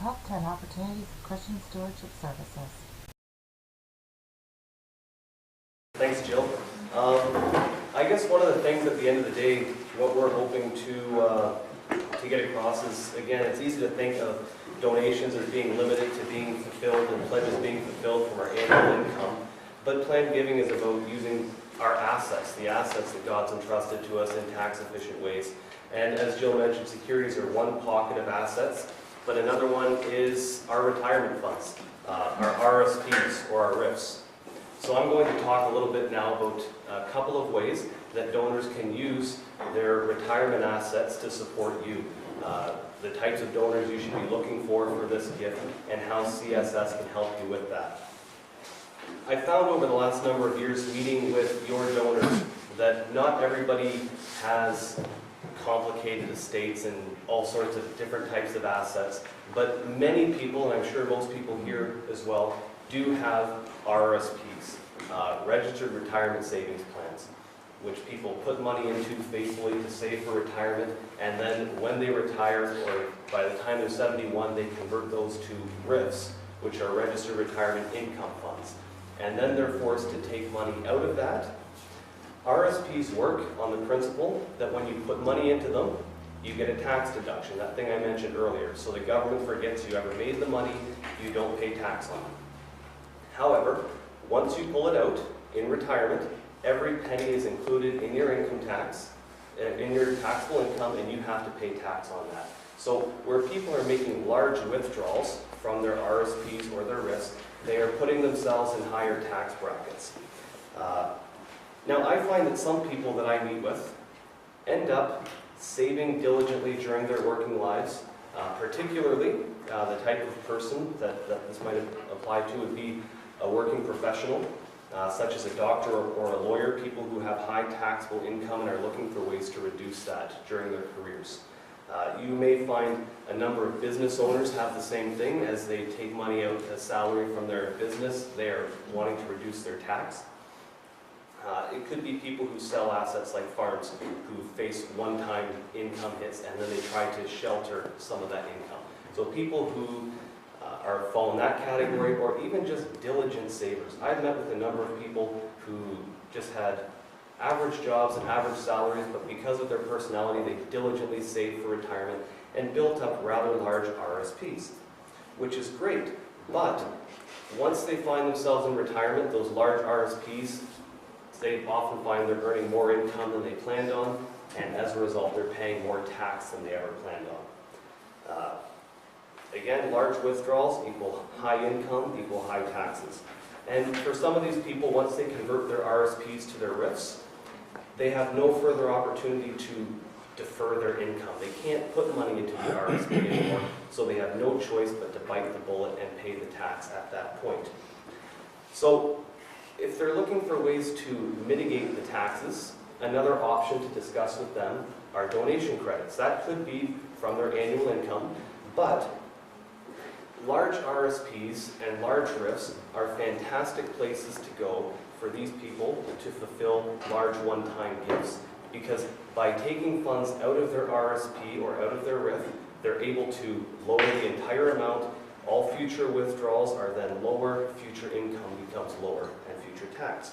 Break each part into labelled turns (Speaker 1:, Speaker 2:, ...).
Speaker 1: Top 10 Opportunities for Christian Stewardship Services.
Speaker 2: Thanks, Jill. I guess one of the things at the end of the day, what we're hoping to get across is, again, it's easy to think of donations as being limited to being fulfilled and pledges being fulfilled from our annual income. But planned giving is about using our assets, the assets that God's entrusted to us in tax-efficient ways. And as Jill mentioned, securities are one pocket of assets, but another one is our retirement funds, our RRSPs or our RRIFs. So I'm going to talk a little bit now about a couple of ways that donors can use their retirement assets to support you. The types of donors you should be looking for this gift and how CSS can help you with that. I found over the last number of years meeting with your donors that not everybody has complicated estates and all sorts of different types of assets, but many people, and I'm sure most people here as well, do have RRSPs, registered retirement savings plans, which people put money into faithfully to save for retirement, and then when they retire, or by the time they're 71, they convert those to RRIFs, which are registered retirement income funds. And then they're forced to take money out of that. RRSPs work on the principle that when you put money into them, you get a tax deduction, that thing I mentioned earlier. So the government forgets you ever made the money, you don't pay tax on it. However, once you pull it out in retirement, every penny is included in your income tax, in your taxable income, and you have to pay tax on that. So where people are making large withdrawals from their RRSPs or their RRIFs, they are putting themselves in higher tax brackets. Now, I find that some people that I meet with end up saving diligently during their working lives, particularly the type of person that this might apply to would be a working professional, such as a doctor or a lawyer, people who have high taxable income and are looking for ways to reduce that during their careers. You may find a number of business owners have the same thing. As they take money out as salary from their business, they are wanting to reduce their tax. It could be people who sell assets like farms who face one-time income hits and then they try to shelter some of that income. So people who fall in that category, or even just diligent savers. I've met with a number of people who just had average jobs and average salaries, but because of their personality, they diligently saved for retirement and built up rather large RRSPs, which is great. But once they find themselves in retirement, those large RRSPs, they often find they're earning more income than they planned on, and as a result, they're paying more tax than they ever planned on. Again, large withdrawals equal high income, equal high taxes. And for some of these people, once they convert their RRSPs to their RRIFs, they have no further opportunity to defer their income. They can't put money into the RRSP anymore, so they have no choice but to bite the bullet and pay the tax at that point. So, if they're looking for ways to mitigate the taxes, another option to discuss with them are donation credits. That could be from their annual income, but large RRSPs and large RRIFs are fantastic places to go for these people to fulfill large one-time gifts. Because by taking funds out of their RRSP or out of their RRIF, they're able to lower the entire amount. All future withdrawals are then lower, future income becomes lower, and future tax.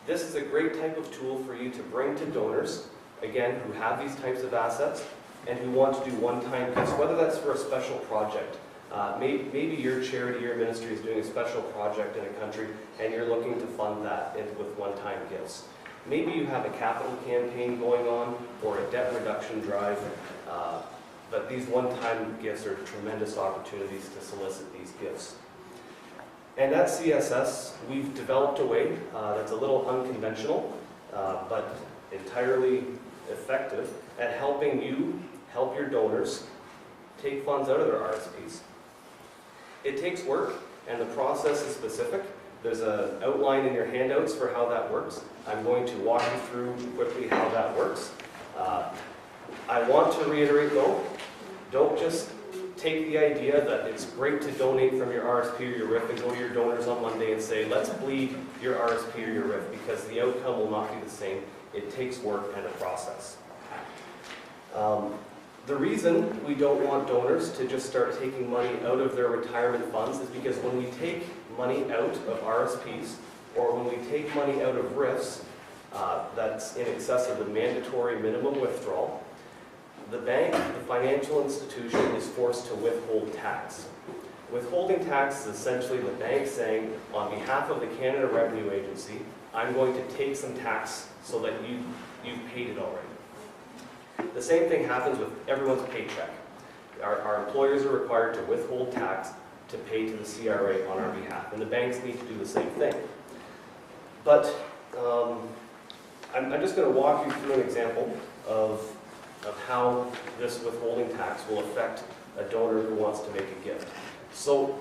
Speaker 2: This is a great type of tool for you to bring to donors, again, who have these types of assets and who want to do one-time gifts, whether that's for a special project. Maybe your charity, your ministry is doing a special project in a country and you're looking to fund that with one-time gifts. Maybe you have a capital campaign going on or a debt reduction drive, but these one-time gifts are tremendous opportunities to solicit these gifts. And at CSS, we've developed a way that's a little unconventional, but entirely effective at helping you help your donors take funds out of their RRSPs. It takes work, and the process is specific. There's an outline in your handouts for how that works. I'm going to walk you through quickly how that works. I want to reiterate though, don't just take the idea that it's great to donate from your RRSP or your RRIF and go to your donors on Monday and say, let's bleed your RRSP or your RRIF, because the outcome will not be the same. It takes work and a process. The reason we don't want donors to just start taking money out of their retirement funds is because when we take money out of RSPs, or when we take money out of RRSPs, that's in excess of the mandatory minimum withdrawal, the bank, the financial institution, is forced to withhold tax. Withholding tax is essentially the bank saying, on behalf of the Canada Revenue Agency, I'm going to take some tax so that you've paid it already. The same thing happens with everyone's paycheck. Our employers are required to withhold tax to pay to the CRA on our behalf, and the banks need to do the same thing. But I'm just going to walk you through an example of how this withholding tax will affect a donor who wants to make a gift. So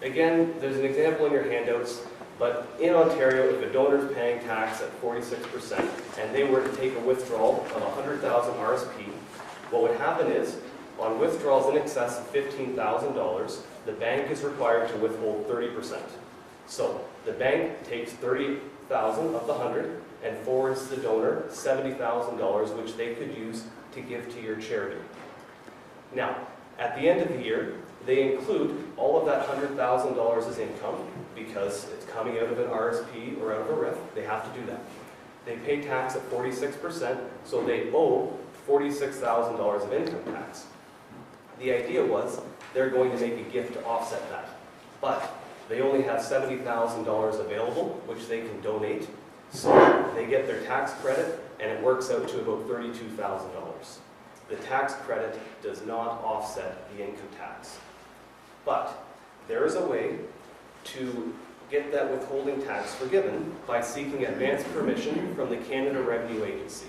Speaker 2: again, there's an example in your handouts, but in Ontario, if a donor is paying tax at 46% and they were to take a withdrawal of 100,000 RSP, what would happen is, on withdrawals in excess of $15,000, the bank is required to withhold 30%. So the bank takes 30,000 of the 100 and forwards the donor $70,000, which they could use to give to your charity. Now, at the end of the year, they include all of that $100,000 as income because it's coming out of an RSP or out of a RIF. They have to do that. They pay tax at 46%, so they owe $46,000 of income tax. The idea was they're going to make a gift to offset that, but they only have $70,000 available, which they can donate, so they get their tax credit, and it works out to about $32,000. The tax credit does not offset the income tax. But there is a way to get that withholding tax forgiven by seeking advance permission from the Canada Revenue Agency.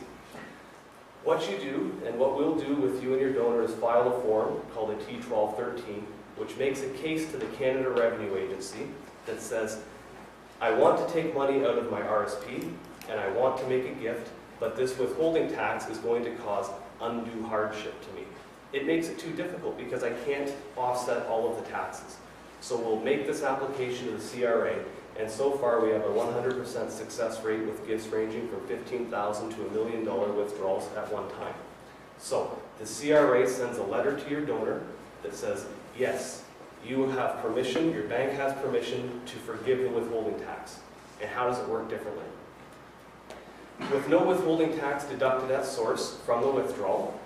Speaker 2: What you do, and what we'll do with you and your donor, is file a form called a T1213, which makes a case to the Canada Revenue Agency that says, I want to take money out of my RSP, and I want to make a gift, but this withholding tax is going to cause undue hardship to me. It makes it too difficult because I can't offset all of the taxes. So we'll make this application to the CRA, and so far we have a 100% success rate with gifts ranging from $15,000 to $1 million withdrawals at one time. So the CRA sends a letter to your donor that says, yes, you have permission, your bank has permission to forgive the withholding tax. And how does it work differently? With no withholding tax deducted at source from the withdrawal,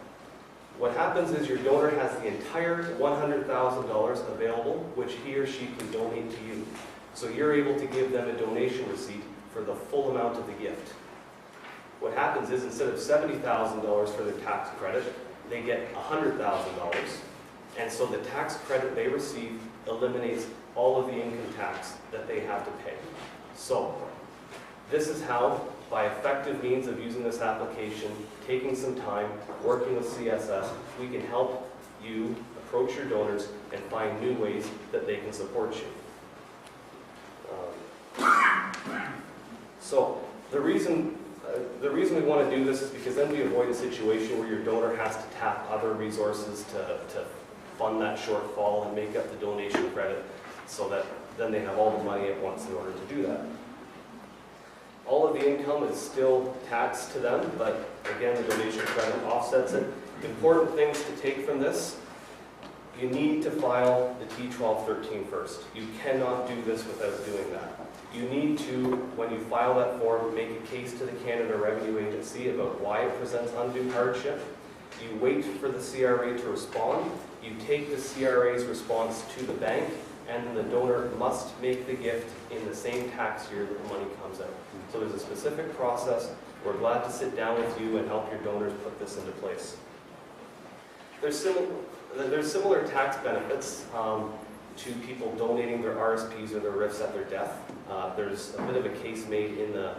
Speaker 2: what happens is your donor has the entire $100,000 available, which he or she can donate to you. So you're able to give them a donation receipt for the full amount of the gift. What happens is, instead of $70,000 for their tax credit, they get $100,000. And so the tax credit they receive eliminates all of the income tax that they have to pay. So this is how, by effective means of using this application, taking some time, working with CSS, we can help you approach your donors and find new ways that they can support you. So the reason we want to do this is because then we avoid a situation where your donor has to tap other resources to fund that shortfall and make up the donation credit, so that then they have all the money at once in order to do that. All of the income is still taxed to them, but again, the donation credit offsets it. Important things to take from this: you need to file the T1213 first. You cannot do this without doing that. You need to, when you file that form, make a case to the Canada Revenue Agency about why it presents undue hardship. You wait for the CRA to respond. You take the CRA's response to the bank, and then the donor must make the gift in the same tax year that the money comes out. So there's a specific process. We're glad to sit down with you and help your donors put this into place. There's similar tax benefits to people donating their RSPs or their RIFs at their death. There's a bit of a case made in the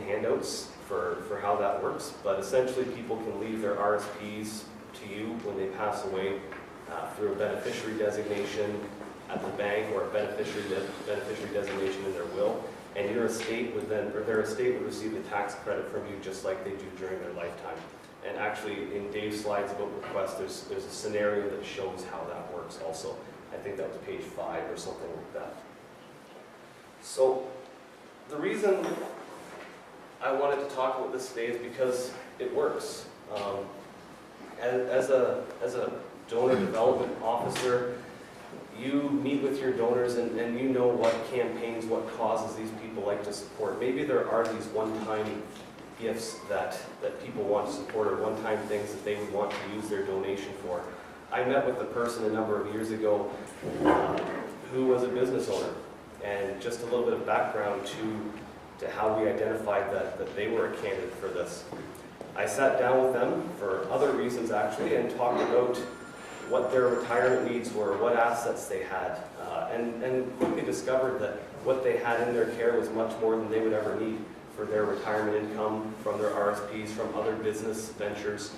Speaker 2: handouts for how that works, but essentially people can leave their RSPs to you when they pass away through a beneficiary designation at the bank, or a beneficiary designation in their will, and your estate would then, or their estate would receive the tax credit from you just like they do during their lifetime. And actually, in Dave's slides about requests, there's a scenario that shows how that works also. I think that was page 5 or something like that. So the reason I wanted to talk about this today is because it works. as a donor development officer, you meet with your donors and you know what campaigns, what causes these people like to support. Maybe there are these one-time gifts that people want to support, or one-time things that they would want to use their donation for. I met with a person a number of years ago who was a business owner, and just a little bit of background to how we identified that they were a candidate for this. I sat down with them for other reasons actually and talked about what their retirement needs were, what assets they had, and quickly discovered that what they had in their care was much more than they would ever need for their retirement income, from their RSPs, from other business ventures.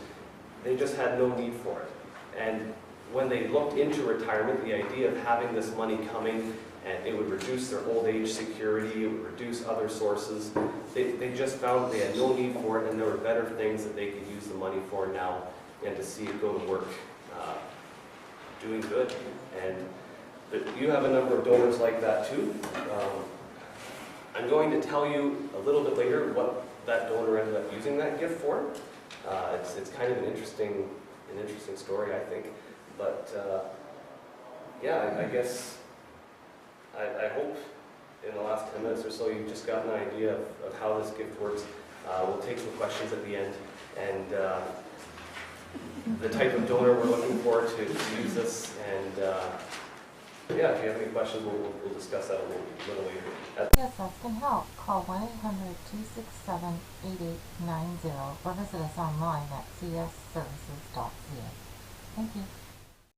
Speaker 2: They just had no need for it. And when they looked into retirement, the idea of having this money coming, and it would reduce their old age security, it would reduce other sources, they just found they had no need for it, and there were better things that they could use the money for now, and to see it go to work doing good. And you have a number of donors like that too. I'm going to tell you a little bit later what that donor ended up using that gift for. It's kind of an interesting story, I think. But yeah, I guess I hope in the last 10 minutes or so you've just got an idea of how this gift works. We'll take some questions at the end, and the type of donor we're looking for to use this. And yeah, if you have any questions, we'll discuss that a little later.
Speaker 1: CSS can help. Call 1-800-267-8890 or visit us online at csservices.ca. Thank you.